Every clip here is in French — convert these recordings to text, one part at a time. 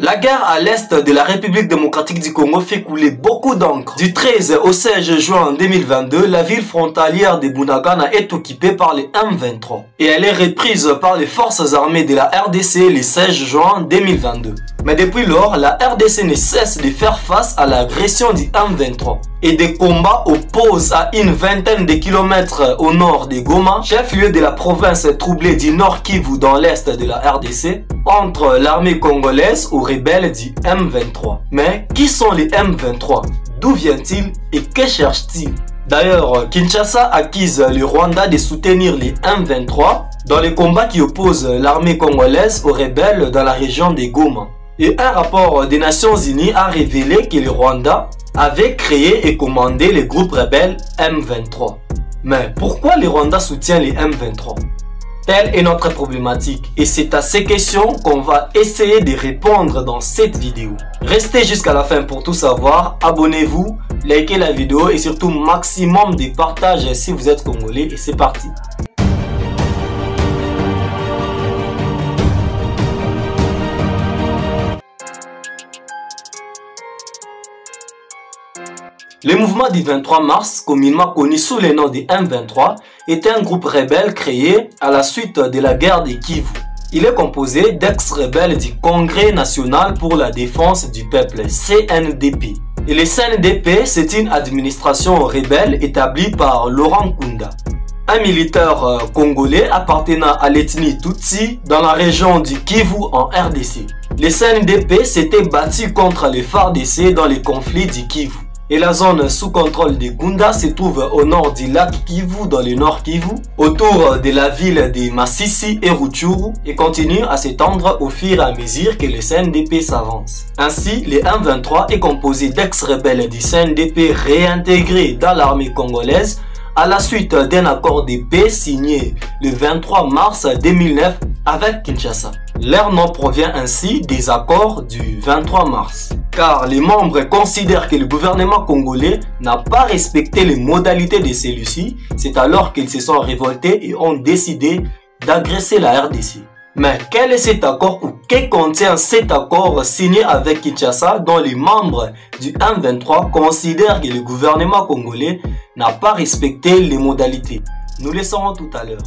La guerre à l'est de la République démocratique du Congo fait couler beaucoup d'encre. Du 13 au 16 juin 2022, la ville frontalière de Bunagana est occupée par les M23 et elle est reprise par les forces armées de la RDC le 16 juin 2022. Mais depuis lors, la RDC ne cesse de faire face à l'agression du M23 et des combats opposent à une vingtaine de kilomètres au nord de Goma, chef-lieu de la province troublée du Nord Kivu dans l'est de la RDC, entre l'armée congolaise aux rebelles du M23. Mais qui sont les M23? D'où viennent-ils et que cherchent-ils? D'ailleurs, Kinshasa accuse le Rwanda de soutenir les M23 dans les combats qui opposent l'armée congolaise aux rebelles dans la région de Goma. Et un rapport des Nations Unies a révélé que le Rwanda avait créé et commandé les groupes rebelles M23. Mais pourquoi le Rwanda soutient les M23? Telle est notre problématique et c'est à ces questions qu'on va essayer de répondre dans cette vidéo. Restez jusqu'à la fin pour tout savoir, abonnez-vous, likez la vidéo et surtout maximum de partages si vous êtes congolais et c'est parti. Le mouvement du 23 mars, communément connu sous le nom de M23, était un groupe rebelle créé à la suite de la guerre de Kivu. Il est composé d'ex-rebelles du Congrès national pour la défense du peuple, CNDP. Et le CNDP, c'est une administration rebelle établie par Laurent Nkunda, un militaire congolais appartenant à l'ethnie Tutsi dans la région du Kivu en RDC. Le CNDP s'était battu contre les FARDC dans les conflits du Kivu. Et la zone sous contrôle de Nkunda se trouve au nord du lac Kivu dans le nord Kivu, autour de la ville de Masisi et Rutshuru et continue à s'étendre au fur et à mesure que le CNDP s'avance. Ainsi, le M23 est composé d'ex-rebelles du CNDP réintégrés dans l'armée congolaise à la suite d'un accord de paix signé le 23 mars 2009 avec Kinshasa. Leur nom provient ainsi des accords du 23 mars. Car les membres considèrent que le gouvernement congolais n'a pas respecté les modalités de celui-ci, c'est alors qu'ils se sont révoltés et ont décidé d'agresser la RDC. Mais quel est cet accord ou que contient cet accord signé avec Kinshasa dont les membres du M23 considèrent que le gouvernement congolais n'a pas respecté les modalités? Nous le saurons tout à l'heure.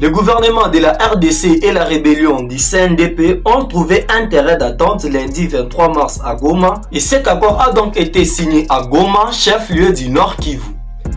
Le gouvernement de la RDC et la rébellion du CNDP ont trouvé un terrain d'attente lundi 23 mars à Goma et cet accord a donc été signé à Goma, chef-lieu du Nord Kivu,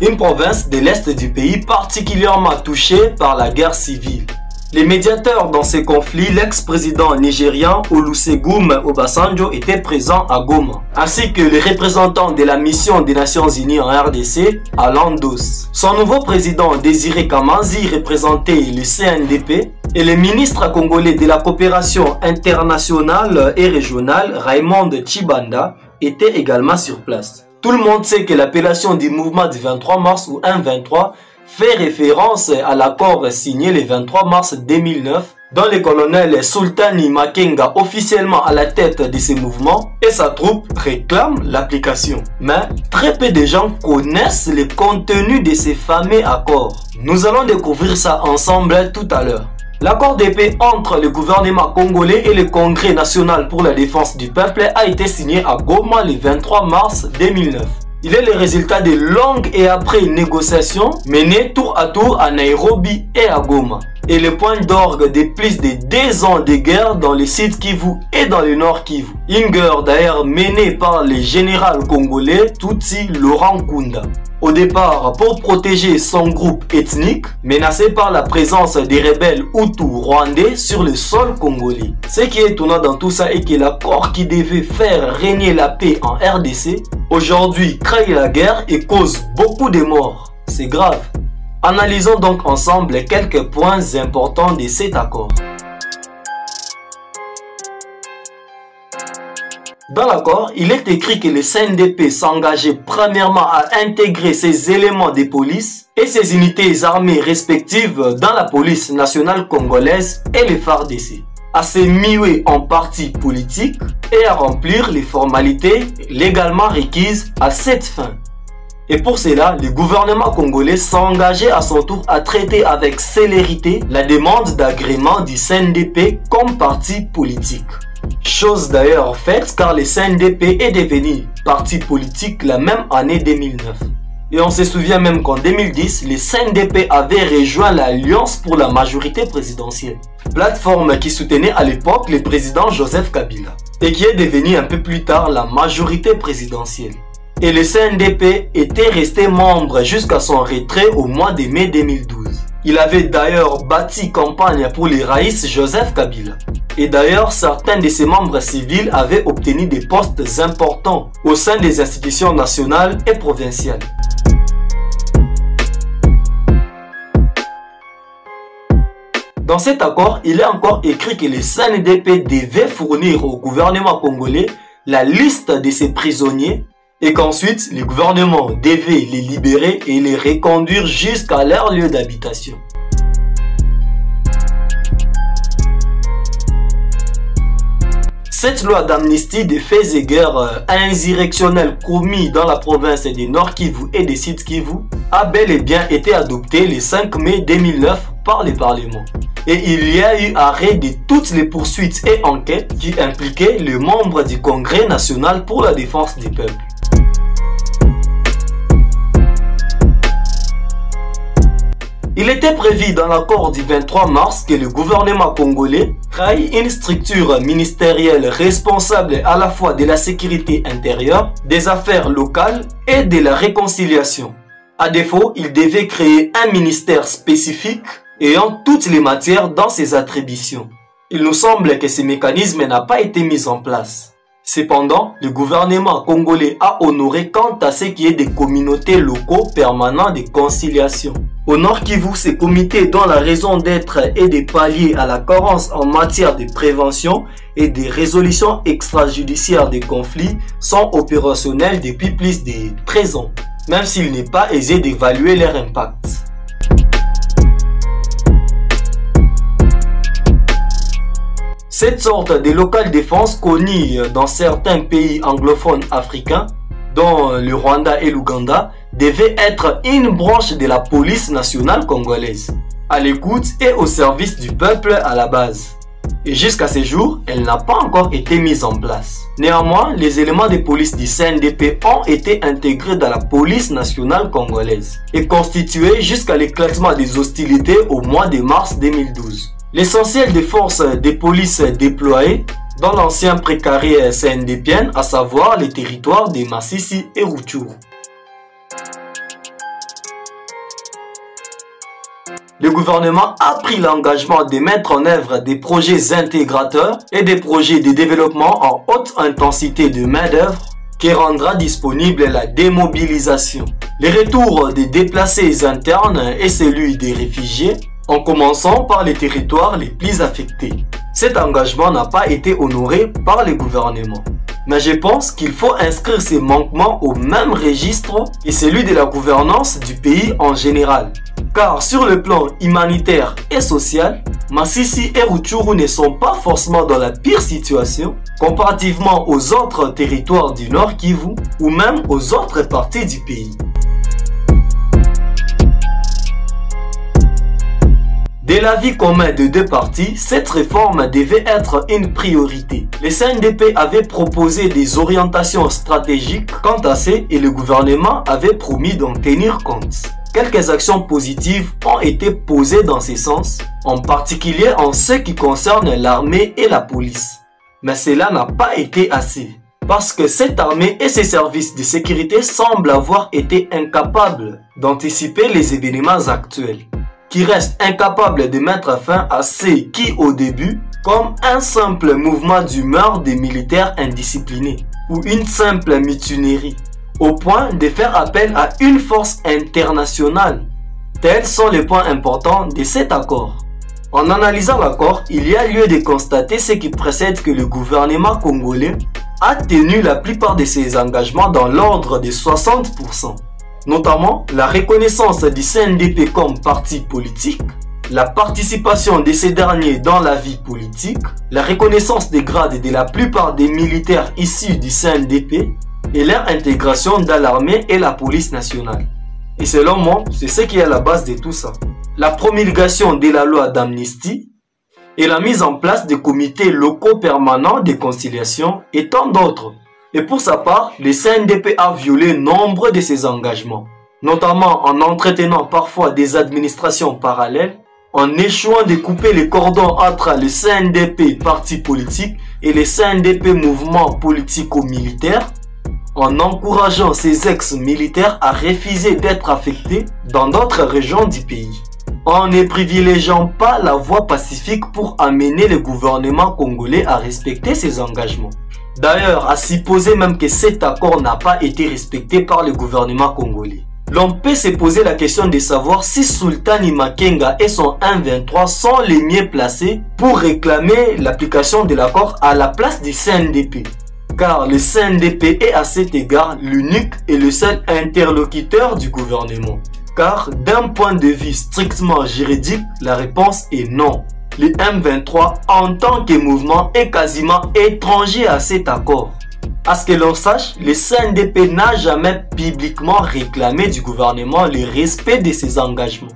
une province de l'est du pays particulièrement touchée par la guerre civile. Les médiateurs dans ces conflits, l'ex-président nigérian Olusegun Obasanjo était présent à Goma, ainsi que les représentants de la mission des Nations Unies en RDC, Alan Dos. Son nouveau président Désiré Kamanzi représentait le CNDP et le ministre congolais de la coopération internationale et régionale, Raymond Tshibanda, était également sur place. Tout le monde sait que l'appellation du mouvement du 23 mars ou M23 fait référence à l'accord signé le 23 mars 2009 dont le colonel Sultani Makenga, officiellement à la tête de ce mouvement, et sa troupe réclament l'application. Mais très peu de gens connaissent le contenu de ces fameux accords. Nous allons découvrir ça ensemble tout à l'heure. L'accord de paix entre le gouvernement congolais et le Congrès national pour la défense du peuple a été signé à Goma le 23 mars 2009. Il est le résultat de longues et âpres négociations menées tour à tour à Nairobi et à Goma. Et le point d'orgue de plus de 2 ans de guerre dans le sud Kivu et dans le nord Kivu. Une guerre d'ailleurs menée par le général congolais Tutsi Laurent Nkunda. Au départ, pour protéger son groupe ethnique, menacé par la présence des rebelles Hutus rwandais sur le sol congolais. Ce qui est étonnant dans tout ça est que l'accord qui devait faire régner la paix en RDC, aujourd'hui crée la guerre et cause beaucoup de morts. C'est grave. Analysons donc ensemble quelques points importants de cet accord. Dans l'accord, il est écrit que le CNDP s'engageait premièrement à intégrer ses éléments de police et ses unités armées respectives dans la police nationale congolaise et les FARDC, à se muer en parti politique et à remplir les formalités légalement requises à cette fin. Et pour cela, le gouvernement congolais s'engageait à son tour à traiter avec célérité la demande d'agrément du CNDP comme parti politique. Chose d'ailleurs faite car le CNDP est devenu parti politique la même année 2009. Et on se souvient même qu'en 2010, le CNDP avait rejoint l'Alliance pour la majorité présidentielle, plateforme qui soutenait à l'époque le président Joseph Kabila, et qui est devenue un peu plus tard la majorité présidentielle. Et le CNDP était resté membre jusqu'à son retrait au mois de mai 2012. Il avait d'ailleurs bâti campagne pour le Raïs Joseph Kabila. Et d'ailleurs, certains de ses membres civils avaient obtenu des postes importants au sein des institutions nationales et provinciales. Dans cet accord, il est encore écrit que le CNDP devait fournir au gouvernement congolais la liste de ses prisonniers et qu'ensuite le gouvernement devait les libérer et les reconduire jusqu'à leur lieu d'habitation. Cette loi d'amnistie des faits et guerres insurrectionnels commis dans la province de Nord Kivu et de Sud Kivu a bel et bien été adoptée le 5 mai 2009 par le Parlement. Et il y a eu arrêt de toutes les poursuites et enquêtes qui impliquaient les membres du Congrès national pour la défense du peuple. Il était prévu dans l'accord du 23 mars que le gouvernement congolais crée une structure ministérielle responsable à la fois de la sécurité intérieure, des affaires locales et de la réconciliation. À défaut, il devait créer un ministère spécifique ayant toutes les matières dans ses attributions. Il nous semble que ce mécanisme n'a pas été mis en place. Cependant, le gouvernement congolais a honoré quant à ce qui est des communautés locaux permanents de conciliation. Au Nord Kivu, ces comités dont la raison d'être est de pallier à la carence en matière de prévention et de résolution extrajudiciaire des conflits sont opérationnels depuis plus de 13 ans, même s'il n'est pas aisé d'évaluer leur impact. Cette sorte de local défense connue dans certains pays anglophones africains, dont le Rwanda et l'Ouganda, devait être une branche de la police nationale congolaise, à l'écoute et au service du peuple à la base. Et jusqu'à ce jour, elle n'a pas encore été mise en place. Néanmoins, les éléments de police du CNDP ont été intégrés dans la police nationale congolaise et constitués jusqu'à l'éclatement des hostilités au mois de mars 2012. L'essentiel des forces de police déployées dans l'ancien précaré CNDPien, à savoir les territoires de Masisi et Rutshuru. Le gouvernement a pris l'engagement de mettre en œuvre des projets intégrateurs et des projets de développement en haute intensité de main-d'œuvre qui rendra disponible la démobilisation, le retour des déplacés internes et celui des réfugiés, en commençant par les territoires les plus affectés. Cet engagement n'a pas été honoré par le gouvernement. Mais je pense qu'il faut inscrire ces manquements au même registre que celui de la gouvernance du pays en général. Car sur le plan humanitaire et social, Masisi et Rutshuru ne sont pas forcément dans la pire situation comparativement aux autres territoires du Nord Kivu ou même aux autres parties du pays. De l'avis commun de deux parties, cette réforme devait être une priorité. Le CNDP avait proposé des orientations stratégiques quant à ce et le gouvernement avait promis d'en tenir compte. Quelques actions positives ont été posées dans ce sens, en particulier en ce qui concerne l'armée et la police. Mais cela n'a pas été assez, parce que cette armée et ses services de sécurité semblent avoir été incapables d'anticiper les événements actuels, qui restent incapables de mettre fin à ce qui, au début, comme un simple mouvement d'humeur des militaires indisciplinés ou une simple mutinerie, au point de faire appel à une force internationale. Tels sont les points importants de cet accord. En analysant l'accord, il y a lieu de constater ce qui précède que le gouvernement congolais a tenu la plupart de ses engagements dans l'ordre de 60%. Notamment la reconnaissance du CNDP comme parti politique, la participation de ces derniers dans la vie politique, la reconnaissance des grades de la plupart des militaires issus du CNDP, et leur intégration dans l'armée et la police nationale. Et selon moi, c'est ce qui est à la base de tout ça. La promulgation de la loi d'amnistie et la mise en place des comités locaux permanents de conciliation et tant d'autres. Et pour sa part, le CNDP a violé nombre de ses engagements, notamment en entretenant parfois des administrations parallèles, en échouant de couper les cordons entre le CNDP parti politique et le CNDP mouvement politico-militaire, en encourageant ces ex-militaires à refuser d'être affectés dans d'autres régions du pays, en ne privilégiant pas la voie pacifique pour amener le gouvernement congolais à respecter ses engagements. D'ailleurs, à supposer même que cet accord n'a pas été respecté par le gouvernement congolais, l'on peut se poser la question de savoir si Sultani Makenga et son M23 sont les mieux placés pour réclamer l'application de l'accord à la place du CNDP. Car le CNDP est à cet égard l'unique et le seul interlocuteur du gouvernement. Car d'un point de vue strictement juridique, la réponse est non. Le M23 en tant que mouvement est quasiment étranger à cet accord. À ce que l'on sache, le CNDP n'a jamais publiquement réclamé du gouvernement le respect de ses engagements,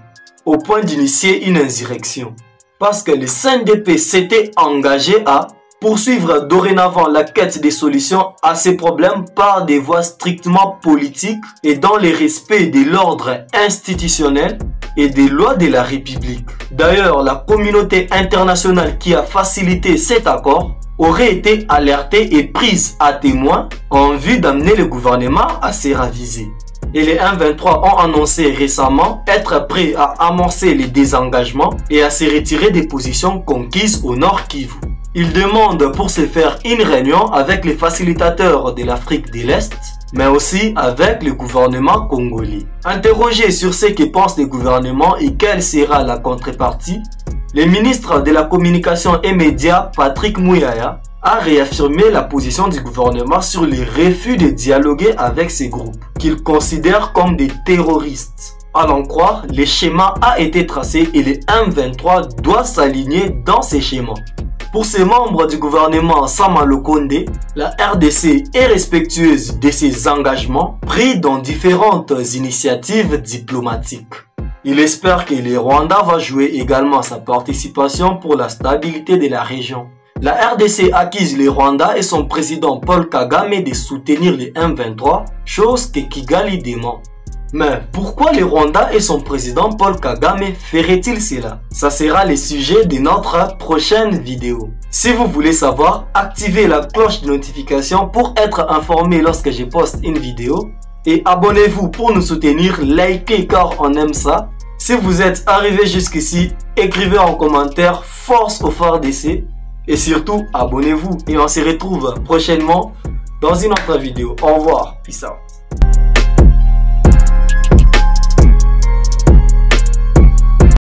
au point d'initier une insurrection. Parce que le CNDP s'était engagé à poursuivre dorénavant la quête des solutions à ces problèmes par des voies strictement politiques et dans le respect de l'ordre institutionnel et des lois de la République. D'ailleurs, la communauté internationale qui a facilité cet accord aurait été alertée et prise à témoin en vue d'amener le gouvernement à se raviser. Et les M23 ont annoncé récemment être prêts à amorcer les désengagements et à se retirer des positions conquises au Nord Kivu. Ils demandent pour ce faire une réunion avec les facilitateurs de l'Afrique de l'Est, mais aussi avec le gouvernement congolais. Interrogé sur ce que pense le gouvernement et quelle sera la contrepartie, le ministre de la Communication et Médias, Patrick Muyaya, a réaffirmé la position du gouvernement sur le refus de dialoguer avec ces groupes, qu'il considère comme des terroristes. À l'en croire, le schéma a été tracé et le M23 doit s'aligner dans ces schémas. Pour ces membres du gouvernement Sama Lukonde, la RDC est respectueuse de ses engagements pris dans différentes initiatives diplomatiques. Il espère que le Rwanda va jouer également sa participation pour la stabilité de la région. La RDC accuse le Rwanda et son président Paul Kagame de soutenir les M23, chose que Kigali dément. Mais pourquoi le Rwanda et son président Paul Kagame feraient-ils cela? Ça sera le sujet de notre prochaine vidéo. Si vous voulez savoir, activez la cloche de notification pour être informé lorsque je poste une vidéo. Et abonnez-vous pour nous soutenir, likez car on aime ça. Si vous êtes arrivé jusqu'ici, écrivez en commentaire force au FARDC. Et surtout, abonnez-vous et on se retrouve prochainement dans une autre vidéo. Au revoir, peace out.